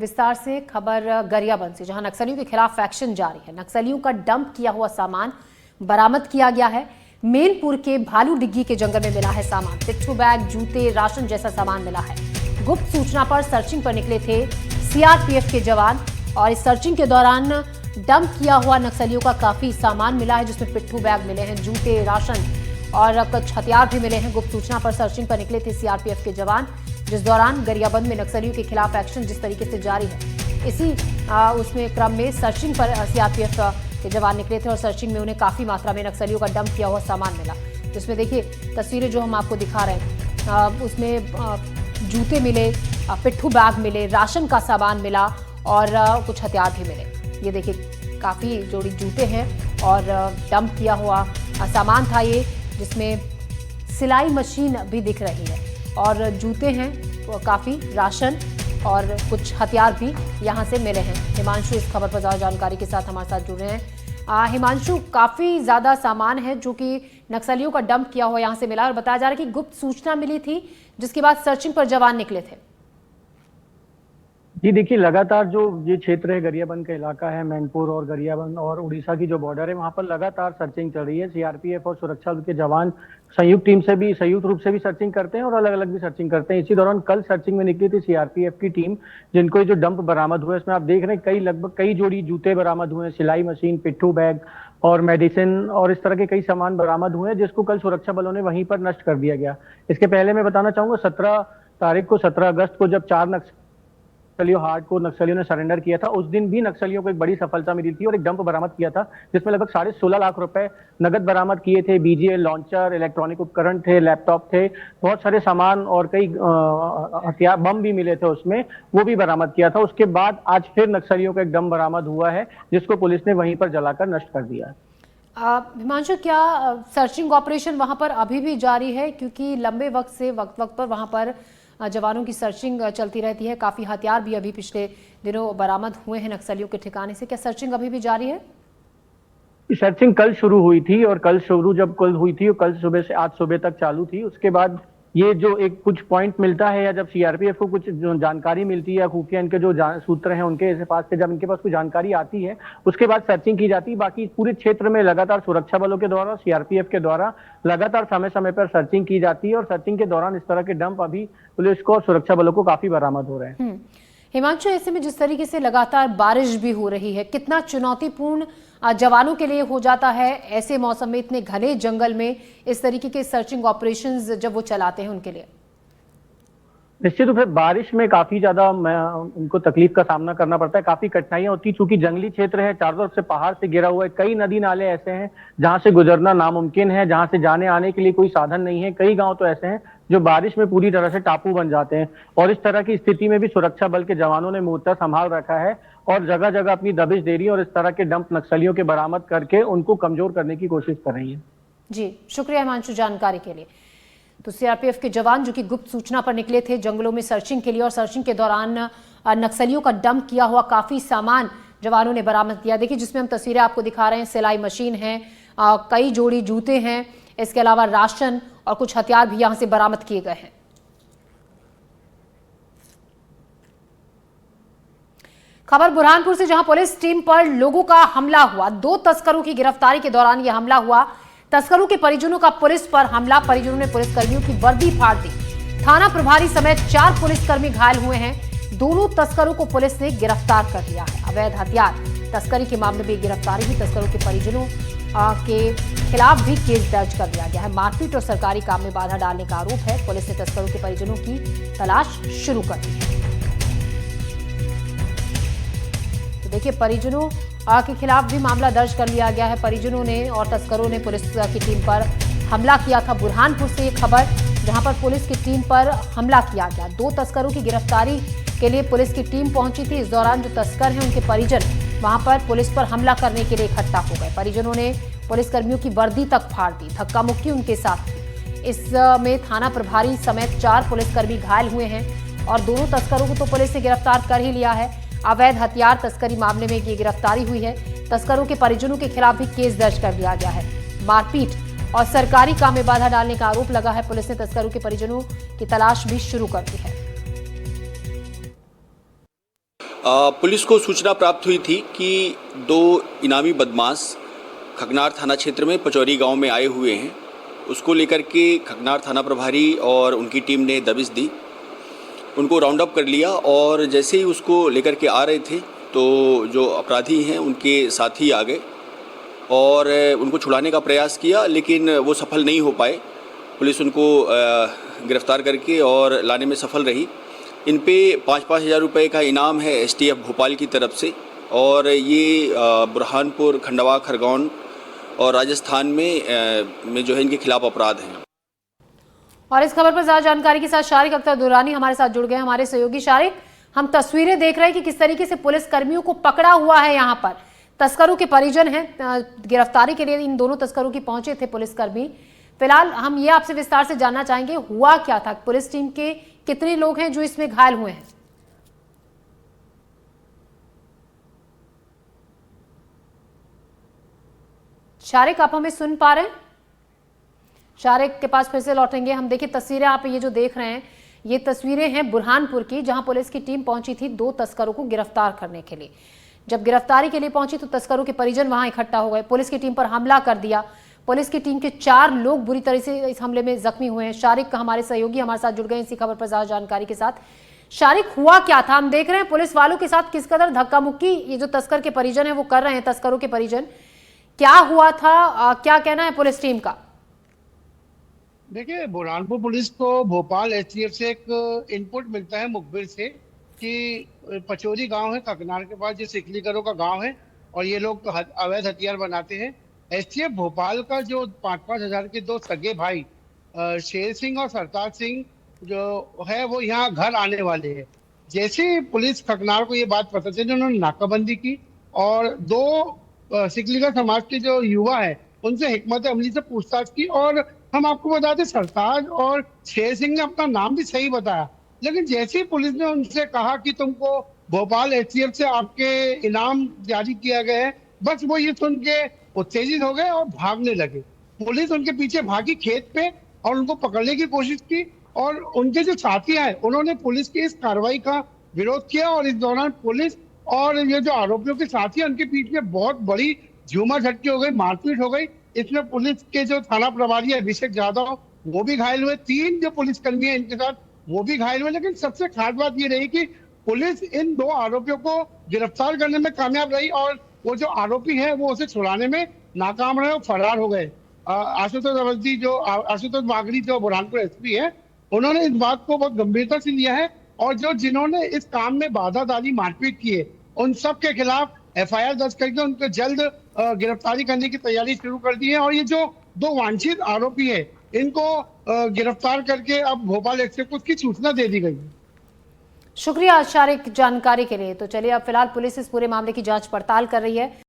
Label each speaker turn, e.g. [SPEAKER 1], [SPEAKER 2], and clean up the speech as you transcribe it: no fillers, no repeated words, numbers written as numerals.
[SPEAKER 1] विस्तार से खबर गरियाबंद से, जहां नक्सलियों के खिलाफ एक्शन जारी है। नक्सलियों का डंप किया हुआ सामान बरामद किया गया है। मेनपुर के भालू डिग्गी के जंगल में मिला है सामान। पिट्ठू बैग, जूते, राशन जैसा सामान मिला है। गुप्त सूचना पर सर्चिंग पर निकले थे सीआरपीएफ के जवान और इस सर्चिंग के दौरान डंप किया हुआ नक्सलियों का काफी सामान मिला है, जिसमें पिट्ठू बैग मिले हैं, जूते, राशन और कुछ हथियार भी मिले हैं। गुप्त सूचना पर सर्चिंग पर निकले थे सीआरपीएफ के जवान, जिस दौरान गरियाबंद में नक्सलियों के खिलाफ एक्शन जिस तरीके से जारी है, इसी उसमें क्रम में सर्चिंग पर सीआरपीएफ के जवान निकले थे और सर्चिंग में उन्हें काफी मात्रा में नक्सलियों का डंप किया हुआ सामान मिला। जिसमें देखिए तस्वीरें जो हम आपको दिखा रहे हैं, उसमें जूते मिले, पिट्ठू बैग मिले, राशन का सामान मिला और कुछ हथियार भी मिले। ये देखिए काफी जोड़ी जूते हैं और डंप किया हुआ सामान था ये, जिसमें सिलाई मशीन भी दिख रही है और जूते हैं, काफी राशन और कुछ हथियार भी यहां से मिले हैं। हिमांशु इस खबर पर ज्यादा जानकारी के साथ हमारे साथ जुड़ रहे हैं। हिमांशु, काफी ज्यादा सामान है जो कि नक्सलियों का डंप किया हुआ यहां से मिला और बताया जा रहा है कि गुप्त सूचना मिली थी, जिसके बाद सर्चिंग पर जवान निकले थे।
[SPEAKER 2] जी देखिए, लगातार जो ये क्षेत्र है गरियाबंद का इलाका है, मैनपुर और गरियाबंद और उड़ीसा की जो बॉर्डर है, वहां पर लगातार सर्चिंग चल रही है। सीआरपीएफ और सुरक्षा बल के जवान संयुक्त रूप से भी सर्चिंग करते हैं और अलग अलग भी सर्चिंग करते हैं। इसी दौरान कल सर्चिंग में निकली थी सीआरपीएफ की टीम, जिनको ये जो डंप बरामद हुआ है, इसमें आप देख रहे हैं लगभग कई जोड़ी जूते बरामद हुए हैं, सिलाई मशीन, पिट्ठू बैग और मेडिसिन और इस तरह के कई सामान बरामद हुए हैं, जिसको कल सुरक्षा बलों ने वहीं पर नष्ट कर दिया गया। इसके पहले मैं बताना चाहूंगा 17 अगस्त को जब 4 नक्सलियों हाट को नक्सलियों ने सरेंडर किया था, उस दिन भी नक्सलियों को एक बड़ी सफलता मिली थी और एक डंप बरामद किया था, जिसमें लगभग 16.5 लाख रुपए नगद बरामद किए थे। बीजीएल लॉन्चर, इलेक्ट्रॉनिक उपकरण थे, लैपटॉप थे, बहुत सारे सामान और कई हथियार, बम भी मिले थे उसमें, वो भी बरामद किया था। उसके बाद आज फिर नक्सलियों का एक डंप बरामद हुआ है, जिसको पुलिस ने वहीं पर जलाकर नष्ट कर दिया।
[SPEAKER 1] हिमांशु, क्या सर्चिंग ऑपरेशन वहां पर अभी भी जारी है? क्योंकि लंबे वक्त से वक्त पर वहां पर जवानों की सर्चिंग चलती रहती है। काफी हथियार भी अभी पिछले दिनों बरामद हुए हैं नक्सलियों के ठिकाने से। क्या सर्चिंग अभी भी जारी है?
[SPEAKER 2] सर्चिंग कल शुरू हुई थी और कल हुई थी और कल सुबह से आज सुबह तक चालू थी। उसके बाद ये जो एक कुछ पॉइंट मिलता है या जब सीआरपीएफ को कुछ जो जानकारी मिलती है या खुफिया इनके जो सूत्र हैं उनके पास से जब इनके पास कोई जानकारी आती है, उसके बाद सर्चिंग की जाती है। बाकी पूरे क्षेत्र में लगातार सुरक्षा बलों के द्वारा, सीआरपीएफ के द्वारा लगातार समय समय पर सर्चिंग की जाती है और सर्चिंग के दौरान इस तरह के डंप अभी पुलिस को और सुरक्षा बलों को काफी बरामद हो रहे हैं।
[SPEAKER 1] हिमांशु, ऐसे में जिस तरीके से लगातार बारिश भी हो रही है, कितना चुनौतीपूर्ण जवानों के लिए हो जाता है ऐसे मौसम में, इतने घने जंगल में इस तरीके के सर्चिंग ऑपरेशंस जब वो चलाते हैं उनके लिए?
[SPEAKER 2] निश्चित रूप से बारिश में काफी ज्यादा उनको तकलीफ का सामना करना पड़ता है, काफी कठिनाइयां होती है, चूंकि जंगली क्षेत्र है, चारों तरफ से पहाड़ से घिरा हुआ है। कई नदी नाले ऐसे हैं जहां से गुजरना नामुमकिन है, जहां से जाने आने के लिए कोई साधन नहीं है। कई गांव तो ऐसे हैं जो बारिश में पूरी तरह से टापू बन जाते हैं और इस तरह की स्थिति में भी सुरक्षा बल के जवानों ने मोर्चा संभाल रखा है और जगह जगह अपनी दबिश दे रही है और इस तरह के डंप नक्सलियों के बरामद करके उनको कमजोर करने की कोशिश कर रही है।
[SPEAKER 1] जी, शुक्रिया हिमांशु जानकारी के लिए। तो सीआरपीएफ के जवान जो कि गुप्त सूचना पर निकले थे जंगलों में सर्चिंग के लिए और सर्चिंग के दौरान नक्सलियों का डंप किया हुआ काफी सामान जवानों ने बरामद किया। देखिए जिसमें हम तस्वीरें आपको दिखा रहे हैं, सिलाई मशीन है, कई जोड़ी जूते हैं, इसके अलावा राशन और कुछ हथियार भी यहां से बरामद किए गए हैं। खबर बुरहानपुर से, जहां पुलिस टीम पर लोगों का हमला हुआ। 2 तस्करों की गिरफ्तारी के दौरान यह हमला हुआ। तस्करों के परिजनों का पुलिस पर हमला, परिजनों ने पुलिसकर्मियों की वर्दी फाड़ दी। थाना प्रभारी समेत 4 पुलिसकर्मी घायल हुए हैं। दोनों तस्करों को पुलिस ने गिरफ्तार कर लिया है। अवैध हथियार तस्करी के मामले में गिरफ्तारी हुई। तस्करों के परिजनों के खिलाफ भी केस दर्ज कर दिया गया है। मारपीट और सरकारी काम में बाधा डालने का आरोप है। पुलिस ने तस्करों के परिजनों की तलाश शुरू कर दी है। तो देखिए परिजनों के खिलाफ भी मामला दर्ज कर लिया गया है। परिजनों ने और तस्करों ने पुलिस की टीम पर हमला किया था। बुरहानपुर से ये खबर, जहां पर पुलिस की टीम पर हमला किया गया। 2 तस्करों की गिरफ्तारी के लिए पुलिस की टीम पहुंची थी। इस दौरान जो तस्कर हैं उनके परिजन वहां पर पुलिस पर हमला करने के लिए इकट्ठा हो गए। परिजनों ने पुलिसकर्मियों की वर्दी तक फाड़ दी, धक्का मुक्की उनके साथ थी। इसमें थाना प्रभारी समेत 4 पुलिसकर्मी घायल हुए हैं और दोनों तस्करों को तो पुलिस ने गिरफ्तार कर ही लिया है। अवैध हथियार तस्करी मामले में ये गिरफ्तारी हुई है। तस्करों के परिजनों के खिलाफ भी केस दर्ज कर दिया गया है। मारपीट और सरकारी काम में बाधा डालने का आरोप लगा है। पुलिस ने तस्करों के परिजनों की तलाश भी शुरू कर दी है।
[SPEAKER 3] पुलिस को सूचना प्राप्त हुई थी कि 2 इनामी बदमाश खगनार थाना क्षेत्र में पचौरी गांव में आए हुए हैं। उसको लेकर के खगनार थाना प्रभारी और उनकी टीम ने दबिश दी, उनको राउंड अप कर लिया और जैसे ही उसको लेकर के आ रहे थे तो जो अपराधी हैं उनके साथी आ गए और उनको छुड़ाने का प्रयास किया, लेकिन वो सफल नहीं हो पाए। पुलिस उनको गिरफ्तार करके और लाने में सफल रही। इन पे 5-5 हज़ार रुपये का इनाम है STF भोपाल की तरफ से और ये बुरहानपुर, खंडवा, खरगोन और राजस्थान में जो है इनके खिलाफ अपराध हैं।
[SPEAKER 1] और इस खबर पर ज्यादा जानकारी के साथ शारिक अख्तर दुरानी हमारे साथ जुड़ गए। हमारे सहयोगी शारिक, हम तस्वीरें देख रहे हैं कि किस तरीके से पुलिस कर्मियों को पकड़ा हुआ है। यहाँ पर तस्करों के परिजन हैं, गिरफ्तारी के लिए इन दोनों तस्करों की पहुंचे थे पुलिसकर्मी। फिलहाल हम ये आपसे विस्तार से जानना चाहेंगे, हुआ क्या था? पुलिस टीम के कितने लोग हैं जो इसमें घायल हुए हैं? शारिक, आप हमें सुन पा रहे हैं? शारिक के पास फिर से लौटेंगे हम। देखिए तस्वीरें आप ये जो देख रहे हैं, ये तस्वीरें हैं बुरहानपुर की, जहां पुलिस की टीम पहुंची थी 2 तस्करों को गिरफ्तार करने के लिए। जब गिरफ्तारी के लिए पहुंची तो तस्करों के परिजन वहां इकट्ठा हो गए, पुलिस की टीम पर हमला कर दिया। पुलिस की टीम के 4 लोग बुरी तरह से इस हमले में जख्मी हुए हैं। शारिक, हमारे सहयोगी हमारे साथ जुड़ गए इसी खबर पर ज्यादा जानकारी के साथ। शारिक, हुआ क्या था? हम देख रहे हैं पुलिस वालों के साथ किस कदर धक्का मुक्की ये जो तस्कर के परिजन है वो कर रहे हैं, तस्करों के परिजन। क्या हुआ था, क्या कहना है पुलिस टीम का?
[SPEAKER 4] देखिए, बुरहानपुर पुलिस को भोपाल STF से एक इनपुट मिलता है मुखबिर से कि पचौरी गांव है खगनार के पास, जो सिकलीगरों का गांव है और ये लोग अवैध हथियार बनाते हैं। STF भोपाल का जो 5-5 हज़ार के 2 सगे भाई शेर सिंह और सरताज सिंह जो है वो यहाँ घर आने वाले हैं। जैसे ही पुलिस खगनार को ये बात पता चली, उन्होंने नाकाबंदी की और 2 सिकलीगर समाज के जो युवा है उनसे हिकमत अमली से पूछताछ की। और हम आपको बता दें, सरताज और शेर सिंह ने अपना नाम भी सही बताया, लेकिन जैसे ही पुलिस ने उनसे कहा कि तुमको भोपाल STF से आपके इनाम जारी किया गया है, बस वो ये सुन के उत्तेजित हो गए और भागने लगे। पुलिस उनके पीछे भागी खेत पे और उनको पकड़ने की कोशिश की और उनके जो साथी हैं उन्होंने पुलिस की इस कार्रवाई का विरोध किया और इस दौरान पुलिस और ये जो आरोपियों के साथी हैं उनके बीच में बहुत बड़ी झूमा झटकी हो गई, मारपीट हो गई। इसमें पुलिस के जो थाना प्रभारी है अभिषेक यादव वो भी घायल हुए, 3 जो पुलिसकर्मी हैं इनके साथ वो भी घायल हुए। लेकिन सबसे खास बात ये रही कि पुलिस इन 2 आरोपियों को गिरफ्तार करने में कामयाब रही और वो जो आरोपी है वो उसे छुड़ाने में नाकाम रहे और फरार हो गए। आशुतोष बागड़ी जो बुरहानपुर SP है, उन्होंने इस बात को बहुत गंभीरता से लिया है और जिन्होंने इस काम में बाधा डाली, मारपीट की है, उन सब के खिलाफ FIR दर्ज करके उनको जल्द गिरफ्तारी करने की तैयारी शुरू कर दी है। और ये जो 2 वांछित आरोपी है इनको गिरफ्तार करके अब भोपाल STF को उसकी सूचना दे दी गई है।
[SPEAKER 1] शुक्रिया शारिक जानकारी के लिए। तो चलिए अब फिलहाल पुलिस इस पूरे मामले की जांच पड़ताल कर रही है।